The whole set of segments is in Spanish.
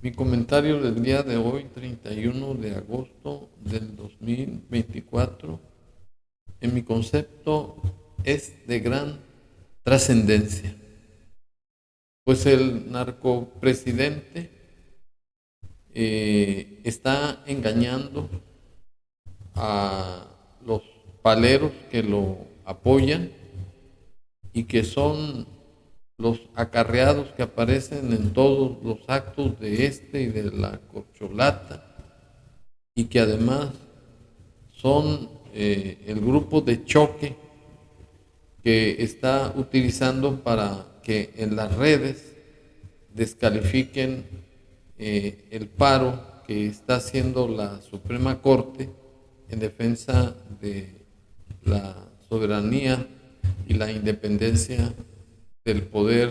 Mi comentario del día de hoy, 31 de agosto del 2024, en mi concepto es de gran trascendencia, pues el narcopresidente está engañando a los paleros que lo apoyan y que son los acarreados que aparecen en todos los actos de este y de la corcholata, y que además son el grupo de choque que está utilizando para que en las redes descalifiquen el paro que está haciendo la Suprema Corte en defensa de la soberanía y la independencia del Poder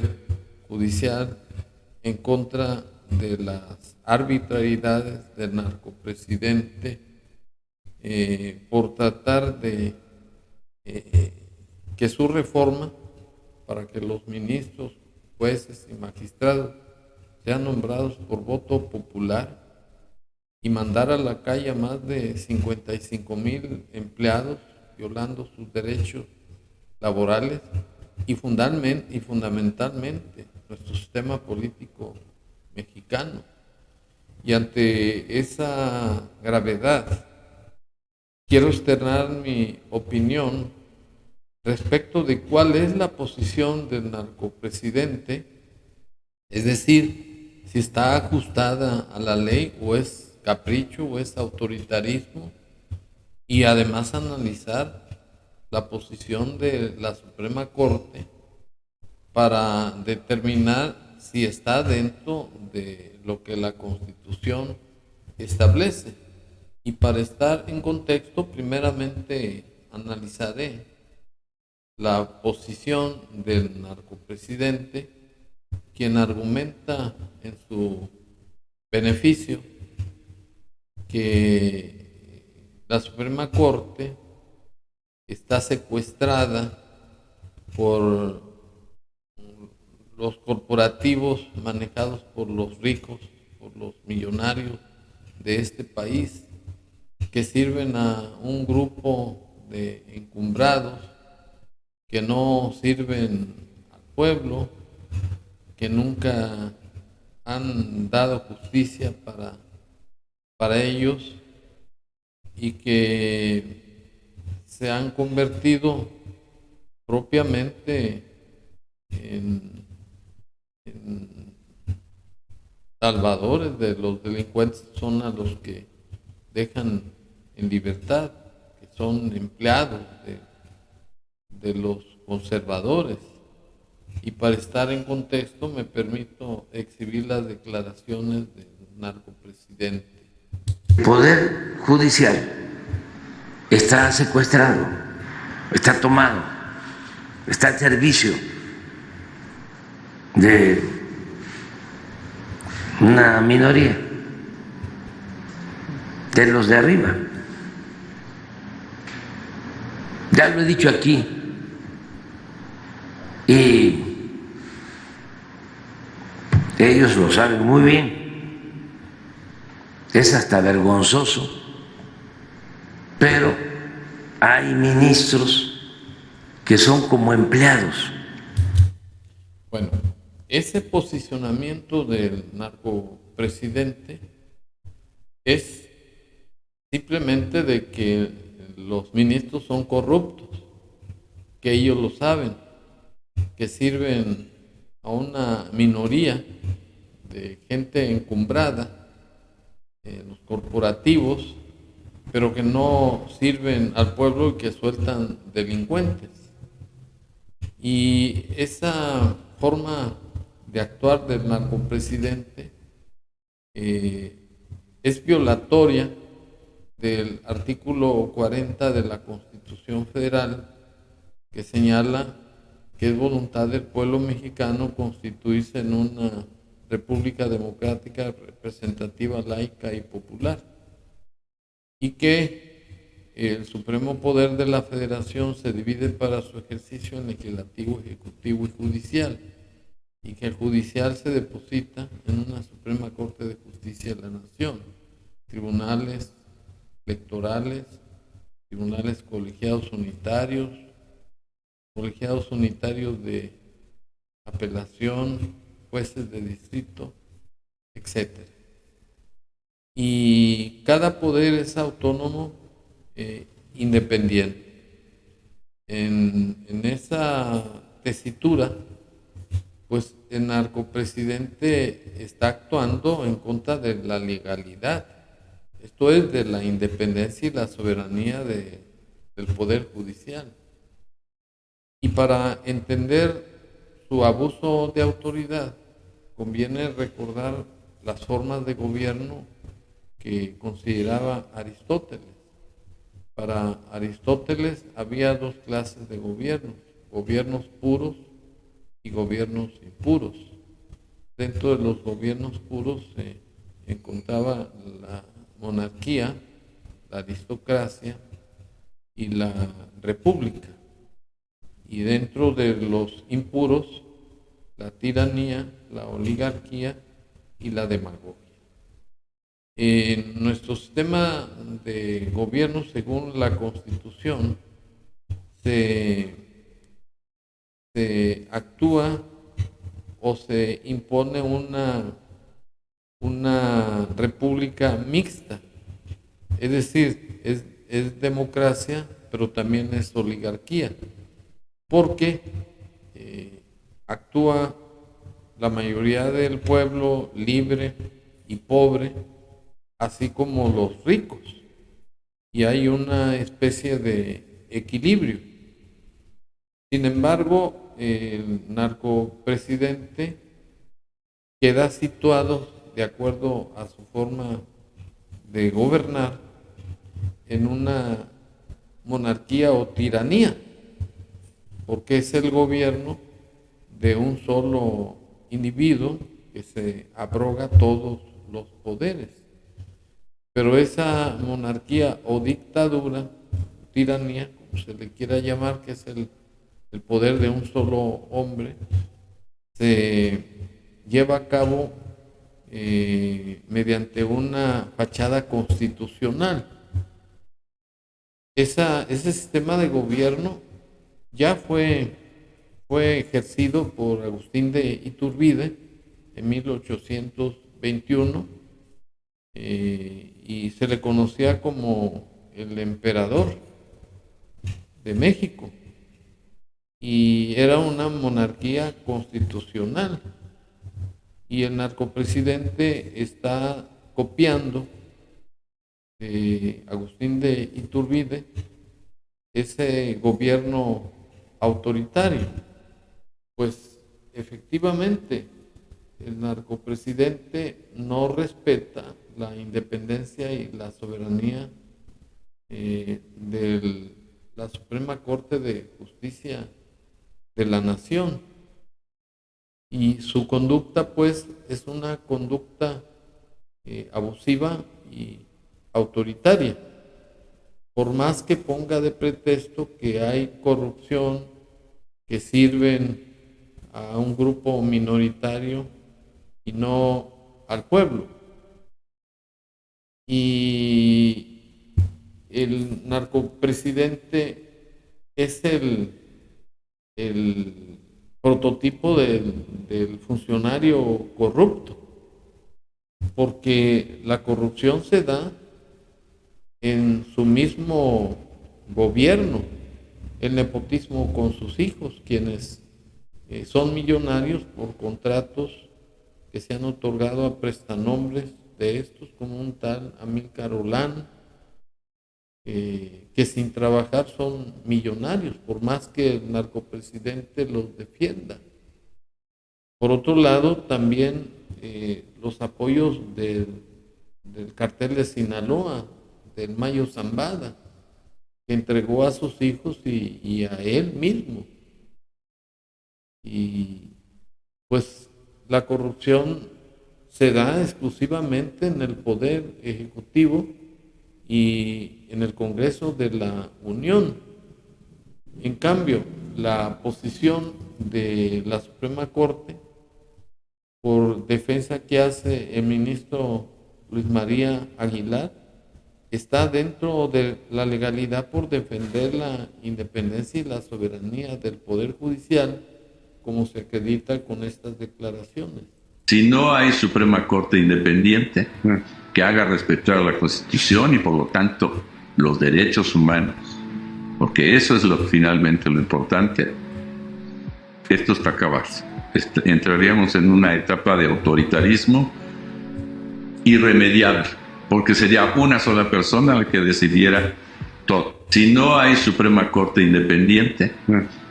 Judicial en contra de las arbitrariedades del narcopresidente, por tratar de que su reforma para que los ministros, jueces y magistrados sean nombrados por voto popular y mandar a la calle a más de 55,000 empleados violando sus derechos laborales y fundamentalmente nuestro sistema político mexicano. Y ante esa gravedad, quiero externar mi opinión respecto de cuál es la posición del narcopresidente, es decir, si está ajustada a la ley o es capricho o es autoritarismo, y además analizar la posición de la Suprema Corte para determinar si está dentro de lo que la Constitución establece. Y para estar en contexto, primeramente analizaré la posición del narcopresidente, quien argumenta en su beneficio que la Suprema Corte está secuestrada por los corporativos manejados por los ricos, por los millonarios de este país, que sirven a un grupo de encumbrados que no sirven al pueblo, que nunca han dado justicia para ellos y que se han convertido propiamente en salvadores de los delincuentes. Son a los que dejan en libertad, que son empleados de los conservadores. Y para estar en contexto me permito exhibir las declaraciones del narcopresidente. El Poder Judicial está secuestrado, está tomado, está al servicio de una minoría, de los de arriba. Ya lo he dicho aquí y ellos lo saben muy bien. Es hasta vergonzoso, pero hay ministros que son como empleados. Bueno, ese posicionamiento del narcopresidente es simplemente de que los ministros son corruptos, que ellos lo saben, que sirven a una minoría de gente encumbrada en los corporativos, pero que no sirven al pueblo y que sueltan delincuentes. Y esa forma de actuar del narcopresidente es violatoria del artículo 40 de la Constitución Federal, que señala que es voluntad del pueblo mexicano constituirse en una república democrática, representativa, laica y popular, y que el supremo poder de la federación se divide para su ejercicio en legislativo, ejecutivo y judicial. y que el judicial se deposita en una Suprema Corte de Justicia de la Nación, tribunales electorales, tribunales colegiados unitarios de apelación, jueces de distrito, etcétera. Y cada poder es autónomo, independiente. En esa tesitura, pues el narcopresidente está actuando en contra de la legalidad. Esto es de la independencia y la soberanía del Poder Judicial. Y para entender su abuso de autoridad, conviene recordar las formas de gobierno que consideraba Aristóteles. Para Aristóteles había dos clases de gobiernos: gobiernos puros y gobiernos impuros. Dentro de los gobiernos puros se encontraba la monarquía, la aristocracia y la república. Y dentro de los impuros, la tiranía, la oligarquía y la demagogia. En nuestro sistema de gobierno, según la Constitución, se actúa o se impone una república mixta, es decir, es democracia, pero también es oligarquía, porque actúa la mayoría del pueblo libre y pobre, así como los ricos, y hay una especie de equilibrio. Sin embargo, el narcopresidente queda situado, de acuerdo a su forma de gobernar, en una monarquía o tiranía, porque es el gobierno de un solo individuo que se abroga todos los poderes. Pero esa monarquía o dictadura, tiranía, como se le quiera llamar, que es el poder de un solo hombre, se lleva a cabo mediante una fachada constitucional. Ese sistema de gobierno ya fue ejercido por Agustín de Iturbide en 1821 y se le conocía como el emperador de México, y era una monarquía constitucional, y el narcopresidente está copiando de Agustín de Iturbide ese gobierno autoritario. Pues efectivamente el narcopresidente no respeta la independencia y la soberanía de la Suprema Corte de Justicia de la Nación, y su conducta pues es una conducta abusiva y autoritaria, por más que ponga de pretexto que hay corrupción, que sirven a un grupo minoritario y no al pueblo. Y el narcopresidente es el prototipo del funcionario corrupto, porque la corrupción se da en su mismo gobierno, el nepotismo con sus hijos, quienes son millonarios por contratos que se han otorgado a prestanombres de estos, como un tal Amílcar Olán, que sin trabajar son millonarios, por más que el narcopresidente los defienda. Por otro lado, también los apoyos del cartel de Sinaloa, del Mayo Zambada, que entregó a sus hijos y a él mismo. Y pues la corrupción se da exclusivamente en el Poder Ejecutivo y en el Congreso de la Unión. En cambio, la posición de la Suprema Corte por defensa que hace el ministro Luis María Aguilar, está dentro de la legalidad por defender la independencia y la soberanía del Poder Judicial, como se acredita con estas declaraciones. Si no hay Suprema Corte independiente que haga respetar la Constitución y por lo tanto los derechos humanos, porque eso es finalmente lo importante, esto está acabarse. Entraríamos en una etapa de autoritarismo irremediable, porque sería una sola persona la que decidiera todo. Si no hay Suprema Corte independiente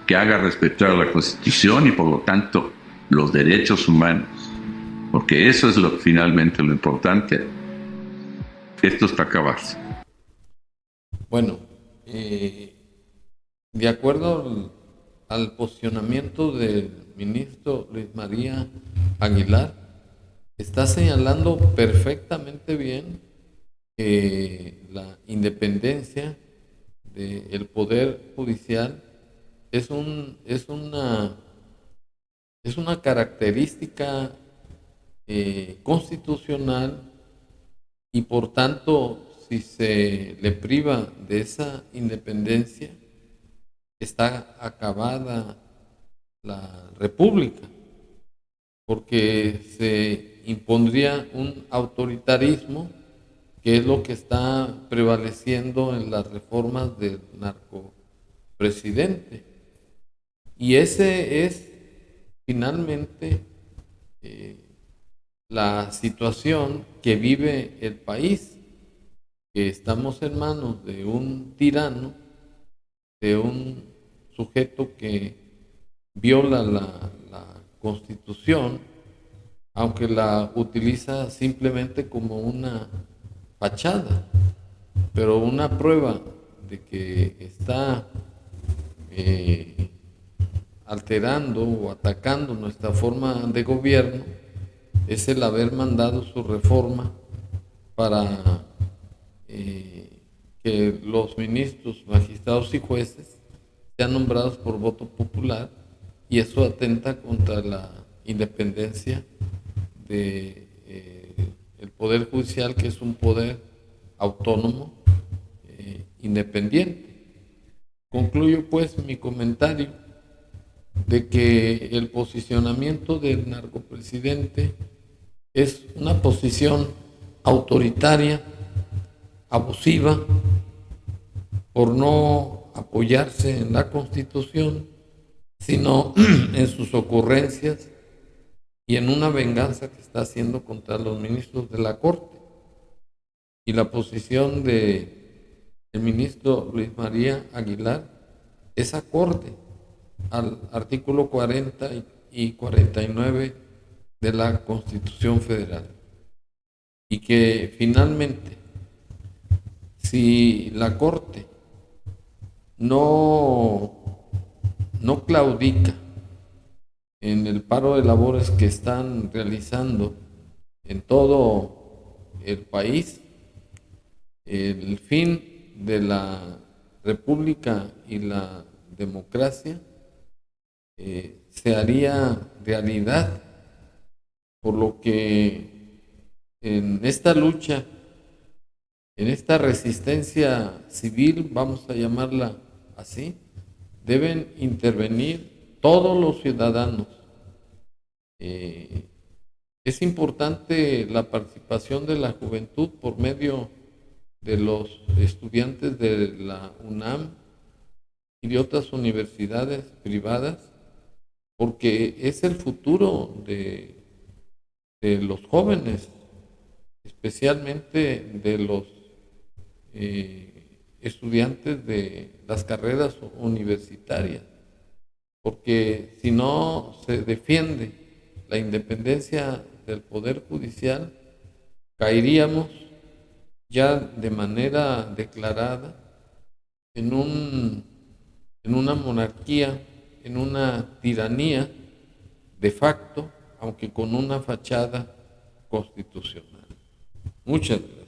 que haga respetar la Constitución y por lo tanto los derechos humanos, porque eso es finalmente lo importante, esto está acabarse. Bueno, de acuerdo al posicionamiento del ministro Luis María Aguilar, está señalando perfectamente bien que la independencia del Poder Judicial es una característica constitucional, y por tanto, si se le priva de esa independencia, está acabada la República, porque se impondría un autoritarismo, que es lo que está prevaleciendo en las reformas del narcopresidente. Y ese es finalmente la situación que vive el país, que estamos en manos de un tirano, de un sujeto que viola la Constitución, aunque la utiliza simplemente como una fachada, pero una prueba de que está alterando o atacando nuestra forma de gobierno es el haber mandado su reforma para que los ministros, magistrados y jueces sean nombrados por voto popular, y eso atenta contra la independencia de el Poder Judicial, que es un poder autónomo, independiente. Concluyo pues mi comentario de que el posicionamiento del narcopresidente es una posición autoritaria, abusiva, por no apoyarse en la Constitución, sino en sus ocurrencias y en una venganza que está haciendo contra los ministros de la Corte. Y la posición del ministro Luis María Aguilar es acorde al artículo 40 y 49 de la Constitución Federal. Y que finalmente, si la Corte no claudica en el paro de labores que están realizando en todo el país, el fin de la República y la democracia se haría realidad, por lo que en esta lucha, en esta resistencia civil, vamos a llamarla así, deben intervenir todos los ciudadanos. Es importante la participación de la juventud por medio de los estudiantes de la UNAM y de otras universidades privadas, porque es el futuro de los jóvenes, especialmente de los estudiantes de las carreras universitarias, porque si no se defiende la independencia del Poder Judicial, caeríamos ya de manera declarada en una monarquía, en una tiranía de facto, aunque con una fachada constitucional. Muchas gracias.